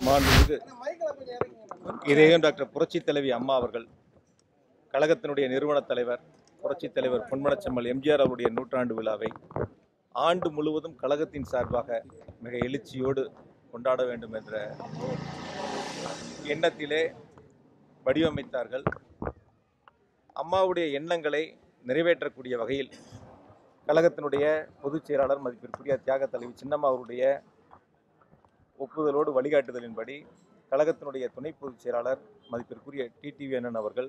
மாண்புமிகு இதயம் டாக்டர் புரட்சி தலைவி அம்மா அவர்கள் கழகத்தினுடைய நிறுவன தலைவர் புரட்சி தலைவர் பொன்மனச்செம்மல் எம்ஜிஆர் அவருடைய நூற்றாண்டு விழாவை ஆண்டு முழுவதும் கழகத்தின் சார்பாக மிக எழுச்சியோடு கொண்டாட வேண்டும் என்ற எண்ணத்திலே வடிவமைத்தார்கள். அம்மாவுடைய எண்ணங்களை நிறைவேற்றக்கூடிய வகையில் கழகத்தினுடைய பொதுச் செயலாளர் மதிப்பிற்குரிய தியாக தலைவி சின்னம்மா அவருடைய ஒப்புதலோடு வழிகாட்டுதலின்படி கழகத்தினுடைய துணை பொதுச் செயலாளர் மதிப்பிற்குரிய டிடிவி அண்ணன் அவர்கள்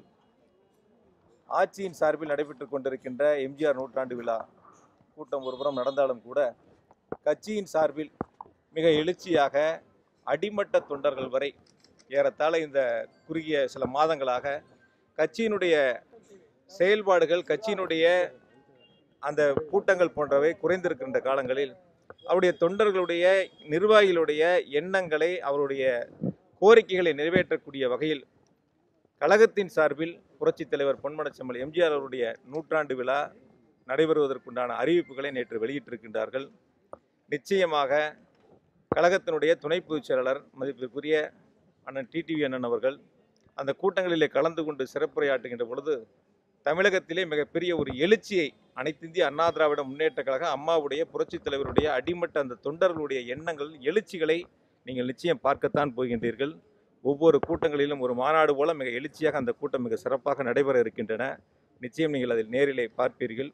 ஆட்சியின் சார்பில் நடைபெற்றுக் கொண்டிருக்கின்ற எம்ஜிஆர் நூற்றாண்டு விழா கூட்டம் ஒருபுறம் நடந்தாலும் கூட கட்சியின் சார்பில் மிக எழுச்சியாக அடிமட்ட தொண்டர்கள் வரை ஏறத்தாழ இந்த குறுகிய சில மாதங்களாக கட்சியினுடைய செயல்பாடுகள் கட்சியினுடைய அந்த கூட்டங்கள் போன்றவை குறைந்திருக்கின்ற காலங்களில் அவருடைய தொண்டர்களுடைய நிர்வாகிகளுடைய எண்ணங்களை அவருடைய கோரிக்கைகளை நிறைவேற்றக்கூடிய வகையில் கழகத்தின் சார்பில் புரட்சித் தலைவர் பொன்மனச்செம்மல் எம்ஜிஆர் அவருடைய நூற்றாண்டு விழா நடைபெறுவதற்குண்டான அறிவிப்புகளை நேற்று வெளியிட்டிருக்கின்றார்கள். நிச்சயமாக கழகத்தினுடைய துணை பொதுச் செயலாளர் மதிப்பிற்குரிய அண்ணன் டிடிவி அண்ணன் அவர்கள் அந்த கூட்டங்களிலே கலந்து கொண்டு சிறப்புரையாற்றுகின்ற பொழுது தமிழகத்திலே மிகப்பெரிய ஒரு எழுச்சியை அனைத்திந்திய அண்ணா திராவிட முன்னேற்ற கழக அம்மாவுடைய புரட்சித் தலைவருடைய அடிமட்ட அந்த தொண்டர்களுடைய எண்ணங்கள் எழுச்சிகளை நீங்கள் நிச்சயம் பார்க்கத்தான் போகின்றீர்கள். ஒவ்வொரு கூட்டங்களிலும் ஒரு மாநாடு போல மிக எழுச்சியாக அந்த கூட்டம் மிக சிறப்பாக நடைபெற இருக்கின்றன. நிச்சயம் நீங்கள் அதில் நேரிலே பார்ப்பீர்கள்.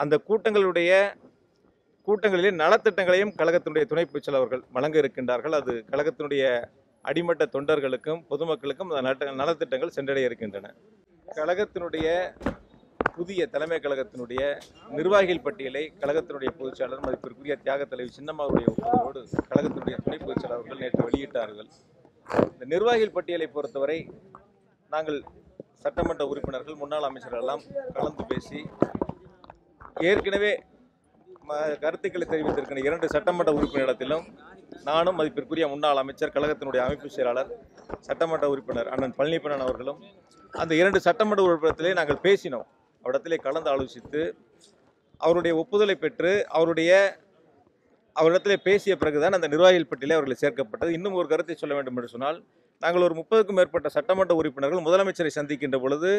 அந்த கூட்டங்களிலே நலத்திட்டங்களையும் கழகத்தினுடைய துணை பொதுச் செயலாளர்கள் வழங்க இருக்கின்றார்கள். அது கழகத்தினுடைய அடிமட்ட தொண்டர்களுக்கும் பொதுமக்களுக்கும் அந்த நலத்திட்டங்கள் சென்றடைய இருக்கின்றன. கழகத்தினுடைய புதிய தலைமை கழகத்தினுடைய நிர்வாகிகள் பட்டியலை கழகத்தினுடைய பொதுச் செயலாளர் மதிப்பிற்குரிய தியாக தலைவி சின்னம்மாவுடைய ஒப்புதலோடு கழகத்தினுடைய துணை பொதுச் செயலாளர்கள் நேற்று வெளியிட்டார்கள். இந்த நிர்வாகிகள் பட்டியலை பொறுத்தவரை நாங்கள் சட்டமன்ற உறுப்பினர்கள் முன்னாள் அமைச்சர்கள் எல்லாம் கலந்து பேசி ஏற்கனவே கருத்துக்களை தெரிவித்திருக்கிற 2 சட்டமன்ற உறுப்பினரிடத்திலும் நானும் மதிப்பிற்குரிய முன்னாள் அமைச்சர் கழகத்தினுடைய அமைப்பு செயலாளர் சட்டமன்ற உறுப்பினர் அண்ணன் பழனிப்பண்ணன் அவர்களும் அந்த 2 சட்டமன்ற உறுப்பினத்திலே நாங்கள் பேசினோம். அவரிடத்திலே கலந்து ஆலோசித்து அவருடைய ஒப்புதலை பெற்று அவரிடத்திலே பேசிய பிறகுதான் அந்த நிர்வாகிகள் பட்டியலே அவர்களை சேர்க்கப்பட்டது. இன்னும் ஒரு கருத்தை சொல்ல வேண்டும் என்று சொன்னால், நாங்கள் ஒரு 30க்கும் மேற்பட்ட சட்டமன்ற உறுப்பினர்கள் முதலமைச்சரை சந்திக்கின்ற பொழுது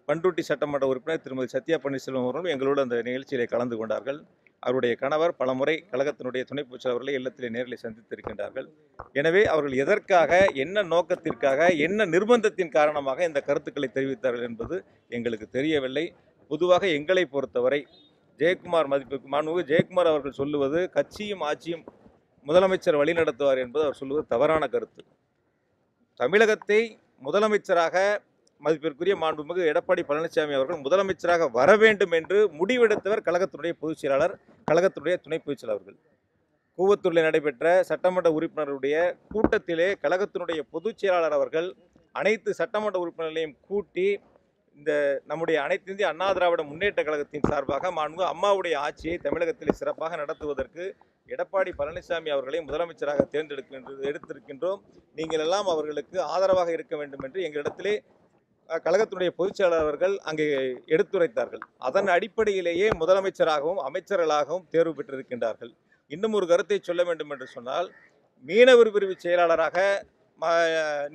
பண்ருட்டி சட்டமன்ற உறுப்பினர் திருமதி சத்யா பன்னீர்செல்வம் அவர்களும் எங்களோடு அந்த நிகழ்ச்சியிலே கலந்து கொண்டார்கள். அவருடைய கணவர் பலமுறை கழகத்தினுடைய துணை பொதுச் செயலாளர்களை இல்லத்திலே நேரில் சந்தித்திருக்கின்றார்கள். எனவே அவர்கள் எதற்காக, என்ன நோக்கத்திற்காக, என்ன நிர்பந்தத்தின் காரணமாக இந்த கருத்துக்களை தெரிவித்தார்கள் என்பது எங்களுக்கு தெரியவில்லை. பொதுவாக எங்களை பொறுத்தவரை ஜெயக்குமார் மாண்புமிகு ஜெயக்குமார் அவர்கள் சொல்லுவது கட்சியும் ஆட்சியும் முதலமைச்சர் வழிநடத்துவார் என்பது அவர் சொல்லுவது தவறான கருத்து. தமிழகத்தை முதலமைச்சராக மதிப்பிற்குரிய மாண்புமிகு எடப்பாடி பழனிசாமி அவர்கள் முதலமைச்சராக வர வேண்டும் என்று முடிவெடுத்தவர் கழகத்தினுடைய பொதுச் செயலாளர், கழகத்தினுடைய துணை பொதுச் செயலாளர்கள். கூவத்தூரில் நடைபெற்ற சட்டமன்ற உறுப்பினருடைய கூட்டத்திலே கழகத்தினுடைய பொதுச் செயலாளர் அவர்கள் அனைத்து சட்டமன்ற உறுப்பினர்களையும் கூட்டி இந்த நம்முடைய அனைத்திந்திய அண்ணா திராவிட முன்னேற்ற கழகத்தின் சார்பாக மாண்புமிகு அம்மாவுடைய ஆட்சியை தமிழகத்தில் சிறப்பாக நடத்துவதற்கு எடப்பாடி பழனிசாமி அவர்களை முதலமைச்சராக எடுத்திருக்கின்றோம். நீங்கள் எல்லாம் அவர்களுக்கு ஆதரவாக இருக்க வேண்டும் என்று எங்களிடத்திலே கழகத்தினுடைய பொதுச் செயலாளர் அவர்கள் அங்கே எடுத்துரைத்தார்கள். அதன் அடிப்படையிலேயே முதலமைச்சராகவும் அமைச்சர்களாகவும் தேர்வு பெற்றிருக்கின்றார்கள். இன்னும் ஒரு கருத்தை சொல்ல வேண்டும் என்று சொன்னால், மீனவர் பிரிவு செயலாளராக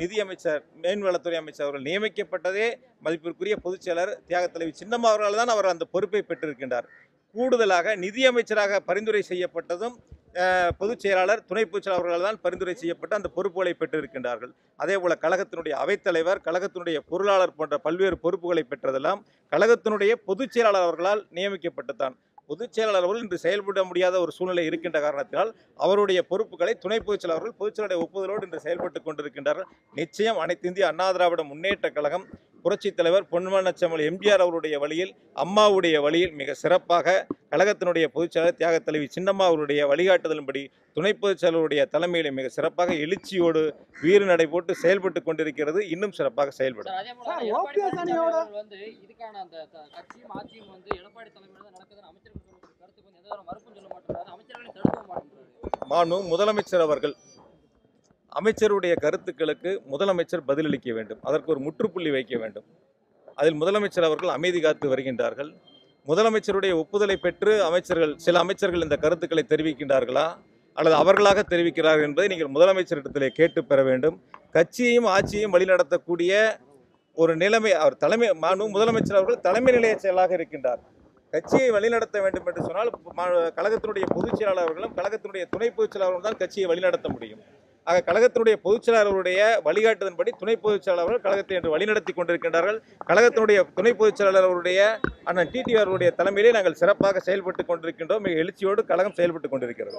நிதியமைச்சர் மீன்வளத்துறை அமைச்சர் அவர்கள் நியமிக்கப்பட்டதே மதிப்பிற்குரிய பொதுச் செயலர் தியாக தலைவி சின்னம்மா அவர்களால் தான் அவர் அந்த பொறுப்பை பெற்றிருக்கின்றார். கூடுதலாக நிதியமைச்சராக பரிந்துரை செய்யப்பட்டதும் பொதுச் செயலாளர் துணை பொதுச் செயலாளர்களால் தான் பரிந்துரை செய்யப்பட்டு அந்த பொறுப்புகளை பெற்றிருக்கின்றார்கள். அதேபோல கழகத்தினுடைய அவைத்தலைவர், கழகத்தினுடைய பொருளாளர் போன்ற பல்வேறு பொறுப்புகளை பெற்றதெல்லாம் கழகத்தினுடைய பொதுச் செயலாளர் அவர்களால் நியமிக்கப்பட்டுத்தான். பொதுச் செயலாளர் அவர்கள் இன்று செயல்பட முடியாத ஒரு சூழ்நிலை இருக்கின்ற காரணத்தினால் அவருடைய பொறுப்புகளை துணை பொதுச் செயலாளர்கள் பொதுச் செயலாளருடைய ஒப்புதலோடு இன்று செயல்பட்டுக் கொண்டிருக்கின்றார்கள். நிச்சயம் அனைத்திந்திய அண்ணா திராவிட முன்னேற்ற கழகம் புரட்சித் தலைவர் பொன்மனச்செம்மல் எம்ஜிஆர் அவருடைய வழியில், அம்மாவுடைய வழியில் மிக சிறப்பாக கழகத்தினுடைய பொதுச் செயலாளர் தியாக தலைவி சின்னம்மா அவருடைய வழிகாட்டுதலின்படி துணை பொதுச் செயலாளருடைய தலைமையில் மிக சிறப்பாக எழுச்சியோடு வீறு நடை போட்டு செயல்பட்டு கொண்டிருக்கிறது. இன்னும் சிறப்பாக செயல்படும். முதலமைச்சர் அவர்கள் அமைச்சருடைய கருத்துக்களுக்கு முதலமைச்சர் பதிலளிக்க வேண்டும். அதற்கு ஒரு முற்றுப்புள்ளி வைக்க வேண்டும். அதில் முதலமைச்சர் அவர்கள் அமைதி காத்து வருகின்றார்கள். முதலமைச்சருடைய ஒப்புதலை பெற்று சில அமைச்சர்கள் இந்த கருத்துக்களை தெரிவிக்கின்றார்களா, அல்லது அவர்களாக தெரிவிக்கிறார்கள் என்பதை நீங்கள் முதலமைச்சரிடத்திலே கேட்டு பெற வேண்டும். கட்சியையும் ஆட்சியையும் வழிநடத்தக்கூடிய ஒரு நிலைமை அவர் முதலமைச்சர் அவர்கள் தலைமை நிலைய செயலாக இருக்கின்றார். கட்சியை வழிநடத்த வேண்டும் என்று சொன்னால் கழகத்தினுடைய பொதுச் செயலாளர் அவர்களும் கழகத்தினுடைய துணை பொதுச் செயலாளரும் தான் கட்சியை வழிநடத்த முடியும். ஆக கழகத்தினுடைய பொதுச் செயலாளருடைய வழிகாட்டுதன்படி துணை பொதுச் செயலாளர்கள் கழகத்தை என்று வழிநடத்தி கொண்டிருக்கின்றார்கள். கழகத்தினுடைய துணை பொதுச் செயலாளர் அவருடைய அண்ணன் டிடிஆர் தலைமையிலே நாங்கள் சிறப்பாக செயல்பட்டு கொண்டிருக்கின்றோம். மிக எழுச்சியோடு கழகம் செயல்பட்டு கொண்டிருக்கிறது.